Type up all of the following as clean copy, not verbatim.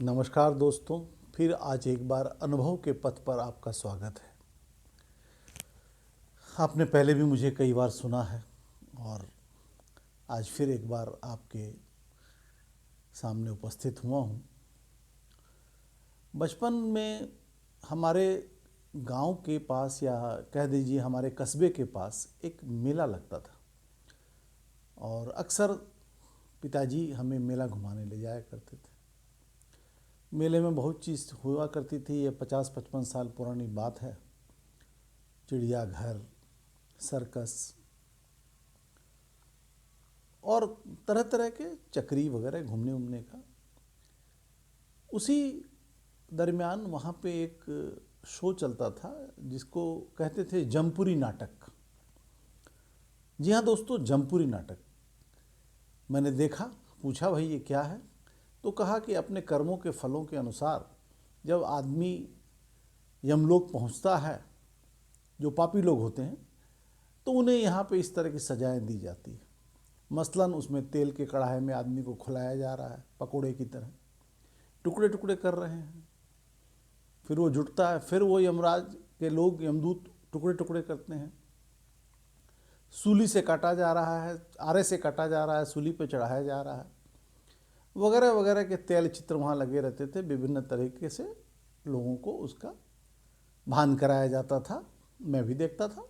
नमस्कार दोस्तों, फिर आज एक बार अनुभव के पथ पर आपका स्वागत है। आपने पहले भी मुझे कई बार सुना है और आज फिर एक बार आपके सामने उपस्थित हुआ हूँ। बचपन में हमारे गांव के पास या कह दीजिए हमारे कस्बे के पास एक मेला लगता था और अक्सर पिताजी हमें मेला घुमाने ले जाया करते थे। मेले में बहुत चीज़ हुआ करती थी। ये 50-55 साल पुरानी बात है। चिड़ियाघर, सर्कस और तरह तरह के चक्री वगैरह घूमने उमने का। उसी दरमियान वहाँ पे एक शो चलता था जिसको कहते थे जमपुरी नाटक। जी हाँ दोस्तों, जमपुरी नाटक मैंने देखा। पूछा भाई ये क्या है, तो कहा कि अपने कर्मों के फलों के अनुसार जब आदमी यमलोक पहुँचता है, जो पापी लोग होते हैं, तो उन्हें यहाँ पे इस तरह की सजाएं दी जाती है। मसलन उसमें तेल के कढ़ाई में आदमी को खुलाया जा रहा है, पकोड़े की तरह टुकड़े टुकड़े कर रहे हैं। फिर वो जुटता है, फिर वो यमराज के लोग, यमदूत टुकड़े टुकड़े करते हैं। सूली से काटा जा रहा है, आरे से काटा जा रहा है, सूली पे चढ़ाया जा रहा है, वगैरह वगैरह के तेल चित्र वहाँ लगे रहते थे। विभिन्न तरीके से लोगों को उसका भान कराया जाता था। मैं भी देखता था।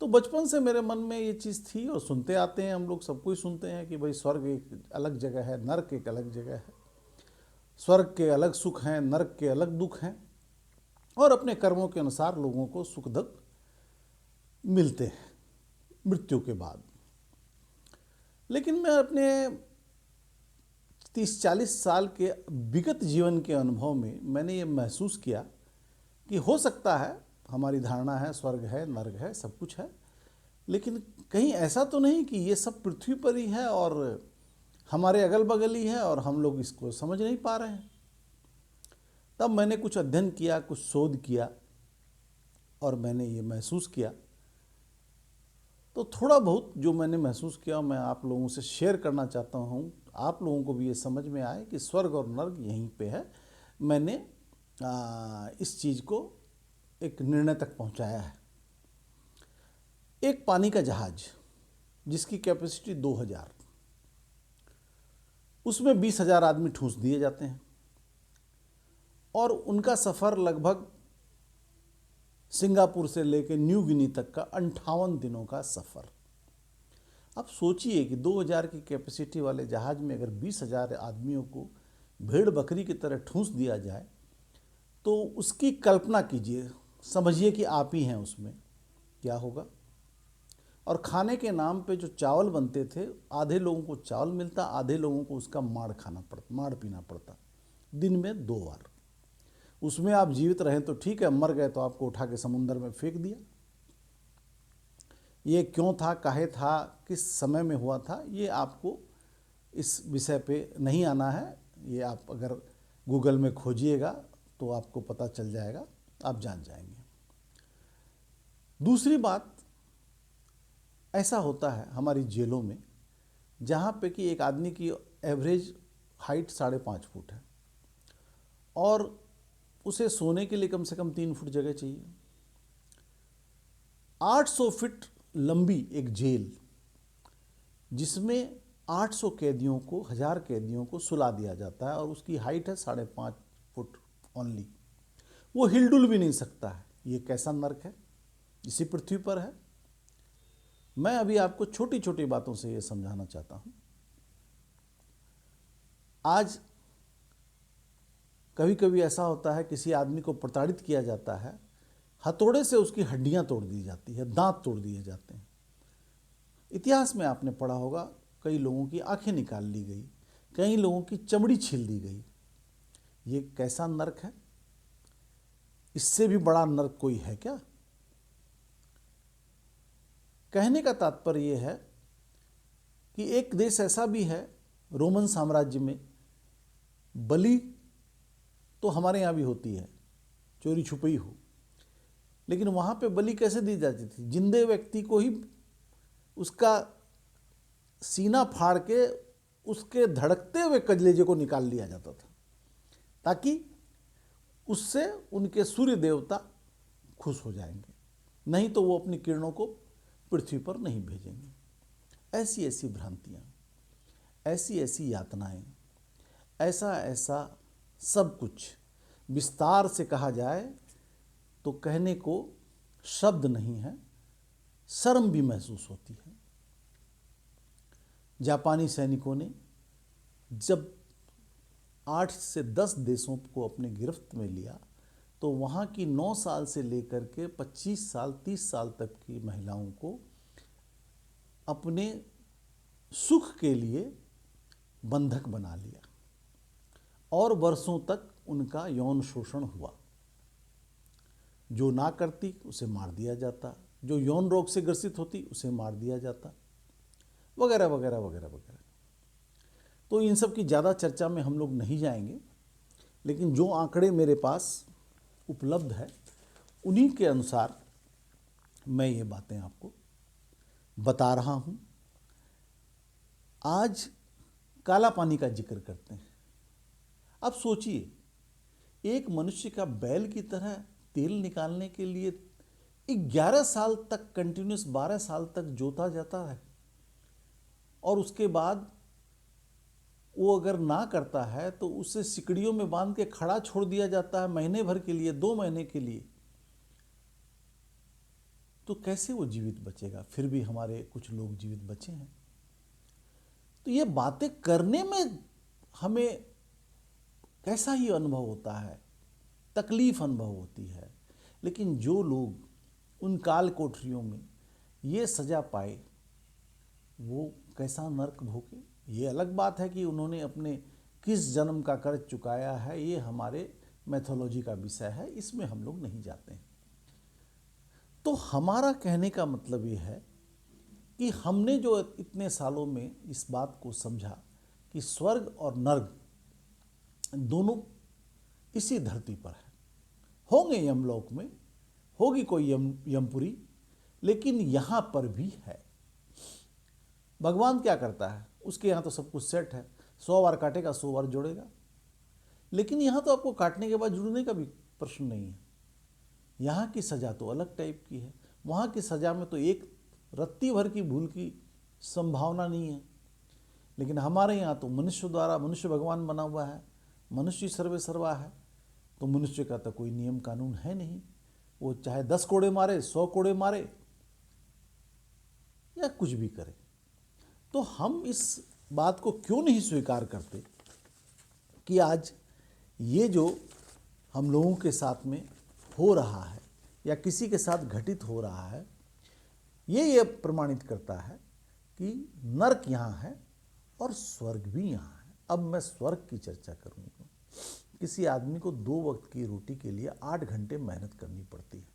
तो बचपन से मेरे मन में ये चीज़ थी और सुनते आते हैं हम लोग, सब कुछ सुनते हैं कि भाई स्वर्ग एक अलग जगह है, नर्क एक अलग जगह है। स्वर्ग के अलग सुख हैं, नर्क के अलग दुख हैं और अपने कर्मों के अनुसार लोगों को सुख दुख मिलते हैं मृत्यु के बाद। लेकिन मैं अपने 30-40 साल के विगत जीवन के अनुभव में मैंने ये महसूस किया कि हो सकता है हमारी धारणा है स्वर्ग है, नर्क है, सब कुछ है, लेकिन कहीं ऐसा तो नहीं कि ये सब पृथ्वी पर ही है और हमारे अगल बगल ही है और हम लोग इसको समझ नहीं पा रहे हैं। तब मैंने कुछ अध्ययन किया, कुछ शोध किया और मैंने ये महसूस किया। तो थोड़ा बहुत जो मैंने महसूस किया मैं आप लोगों से शेयर करना चाहता हूँ, आप लोगों को भी ये समझ में आए कि स्वर्ग और नर्क यहीं पे है। मैंने इस चीज़ को एक निर्णय तक पहुँचाया है। एक पानी का जहाज जिसकी कैपेसिटी 2000, उसमें 20,000 आदमी ठूंस दिए जाते हैं और उनका सफ़र लगभग सिंगापुर से लेकर न्यू गिनी तक का 58 दिनों का सफ़र। अब सोचिए कि 2000 की कैपेसिटी वाले जहाज में अगर 20,000 आदमियों को भेड़ बकरी की तरह ठूंस दिया जाए तो उसकी कल्पना कीजिए, समझिए कि आप ही हैं उसमें, क्या होगा। और खाने के नाम पे जो चावल बनते थे, आधे लोगों को चावल मिलता, आधे लोगों को उसका माड़ पीना पड़ता दिन में 2 बार। उसमें आप जीवित रहें तो ठीक है, मर गए तो आपको उठा के समुंदर में फेंक दिया। ये क्यों था, काहे था, किस समय में हुआ था, ये आपको इस विषय पे नहीं आना है। ये आप अगर गूगल में खोजिएगा तो आपको पता चल जाएगा, आप जान जाएंगे। दूसरी बात, ऐसा होता है हमारी जेलों में जहाँ पे कि एक आदमी की एवरेज हाइट 5.5 फुट है और उसे सोने के लिए कम से कम 3 फुट जगह चाहिए। 800 फीट लंबी एक जेल जिसमें 800 कैदियों को, 1000 कैदियों को सुला दिया जाता है और उसकी हाइट है 5.5 फुट ओनली। वो हिलडुल भी नहीं सकता है। ये कैसा नर्क है, इसी पृथ्वी पर है। मैं अभी आपको छोटी छोटी बातों से ये समझाना चाहता हूँ। आज कभी कभी ऐसा होता है, किसी आदमी को प्रताड़ित किया जाता है, हथौड़े से उसकी हड्डियां तोड़ दी जाती है, दांत तोड़ दिए जाते हैं। इतिहास में आपने पढ़ा होगा, कई लोगों की आंखें निकाल ली गई, कई लोगों की चमड़ी छील दी गई। ये कैसा नर्क है? इससे भी बड़ा नर्क कोई है क्या? कहने का तात्पर्य यह है कि एक देश ऐसा भी है, रोमन साम्राज्य में बलि तो हमारे यहाँ भी होती है, चोरी छुपी हो, लेकिन वहाँ पे बलि कैसे दी जाती थी? जिंदे व्यक्ति को ही उसका सीना फाड़ के उसके धड़कते हुए कलेजे को निकाल लिया जाता था, ताकि उससे उनके सूर्य देवता खुश हो जाएंगे, नहीं तो वो अपनी किरणों को पृथ्वी पर नहीं भेजेंगे। ऐसी ऐसी भ्रांतियाँ, ऐसी ऐसी यातनाएं, ऐसा ऐसा सब कुछ विस्तार से कहा जाए तो कहने को शब्द नहीं है, शर्म भी महसूस होती है। जापानी सैनिकों ने जब 8 से 10 देशों को अपने गिरफ्त में लिया तो वहाँ की 9 साल से लेकर के 25 साल 30 साल तक की महिलाओं को अपने सुख के लिए बंधक बना लिया और वर्षों तक उनका यौन शोषण हुआ। जो ना करती उसे मार दिया जाता, जो यौन रोग से ग्रसित होती उसे मार दिया जाता, वगैरह वगैरह वगैरह वगैरह। तो इन सब की ज़्यादा चर्चा में हम लोग नहीं जाएंगे, लेकिन जो आंकड़े मेरे पास उपलब्ध है उन्हीं के अनुसार मैं ये बातें आपको बता रहा हूँ। आज काला पानी का जिक्र करते हैं। अब सोचिए, एक मनुष्य का बैल की तरह तेल निकालने के लिए 11 साल तक कंटिन्यूस 12 साल तक जोता जाता है, और उसके बाद वो अगर ना करता है तो उसे सिकड़ियों में बांध के खड़ा छोड़ दिया जाता है महीने भर के लिए, 2 महीने के लिए। तो कैसे वो जीवित बचेगा? फिर भी हमारे कुछ लोग जीवित बचे हैं। तो ये बातें करने में हमें कैसा ही अनुभव होता है, तकलीफ अनुभव होती है। लेकिन जो लोग उन काल कोठरियों में ये सजा पाए, वो कैसा नर्क भोगे। ये अलग बात है कि उन्होंने अपने किस जन्म का कर्ज चुकाया है, ये हमारे मैथोलॉजी का विषय है, इसमें हम लोग नहीं जाते हैं। तो हमारा कहने का मतलब ये है कि हमने जो इतने सालों में इस बात को समझा कि स्वर्ग और नर्क दोनों इसी धरती पर है, होंगे यमलोक में, होगी कोई यमपुरी, लेकिन यहाँ पर भी है। भगवान क्या करता है, उसके यहाँ तो सब कुछ सेट है, 100 बार काटेगा 100 बार जोड़ेगा। लेकिन यहाँ तो आपको काटने के बाद जुड़ने का भी प्रश्न नहीं है। यहाँ की सज़ा तो अलग टाइप की है। वहाँ की सज़ा में तो एक रत्ती भर की भूल की संभावना नहीं है। लेकिन हमारे यहाँ तो मनुष्य द्वारा, मनुष्य भगवान बना हुआ है, मनुष्य सर्वे सर्वा है, तो मनुष्य का तो कोई नियम कानून है नहीं। वो चाहे 10 कोड़े मारे, 100 कोड़े मारे, या कुछ भी करे। तो हम इस बात को क्यों नहीं स्वीकार करते कि आज ये जो हम लोगों के साथ में हो रहा है या किसी के साथ घटित हो रहा है, ये प्रमाणित करता है कि नरक यहाँ है और स्वर्ग भी यहाँ है। अब मैं स्वर्ग की चर्चा करूँगा। किसी आदमी को 2 वक्त की रोटी के लिए 8 घंटे मेहनत करनी पड़ती है।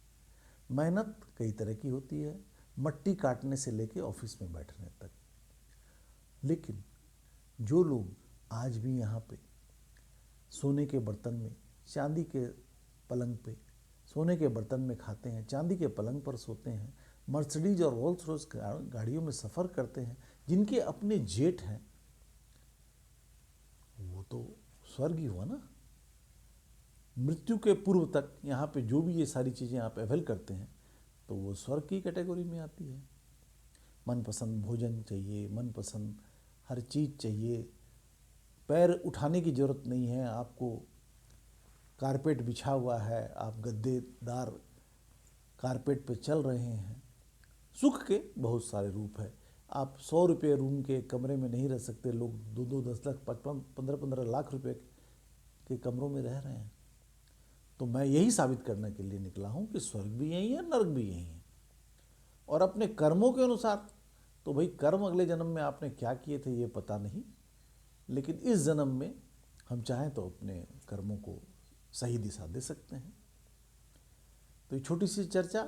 मेहनत कई तरह की होती है, मट्टी काटने से लेके ऑफिस में बैठने तक। लेकिन जो लोग आज भी यहाँ पे सोने के बर्तन में, चांदी के पलंग पे, सोने के बर्तन में खाते हैं, चांदी के पलंग पर सोते हैं, मर्सिडीज और रोल्स रॉयस गाड़ियों में सफ़र करते हैं, जिनके अपने जेट हैं, वो तो स्वर्ग ही हुआ ना। मृत्यु के पूर्व तक यहाँ पे जो भी ये सारी चीज़ें आप अवेल करते हैं, तो वो स्वर्ग की कैटेगरी में आती है। मनपसंद भोजन चाहिए, मनपसंद हर चीज़ चाहिए, पैर उठाने की ज़रूरत नहीं है आपको, कारपेट बिछा हुआ है, आप गद्देदार कारपेट पे चल रहे हैं। सुख के बहुत सारे रूप है। आप 100 रुपये रूम के कमरे में नहीं रह सकते, लोग 2-2, 10 लाख, 15-15 लाख रुपए के कमरों में रह रहे हैं। तो मैं यही साबित करने के लिए निकला हूँ कि स्वर्ग भी यही है, नर्क भी यही है। और अपने कर्मों के अनुसार, तो भाई कर्म अगले जन्म में आपने क्या किए थे ये पता नहीं, लेकिन इस जन्म में हम चाहें तो अपने कर्मों को सही दिशा दे सकते हैं। तो ये छोटी सी चर्चा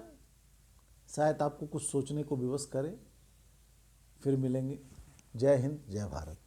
शायद आपको कुछ सोचने को विवश करे। फिर मिलेंगे। जय हिंद, जय भारत।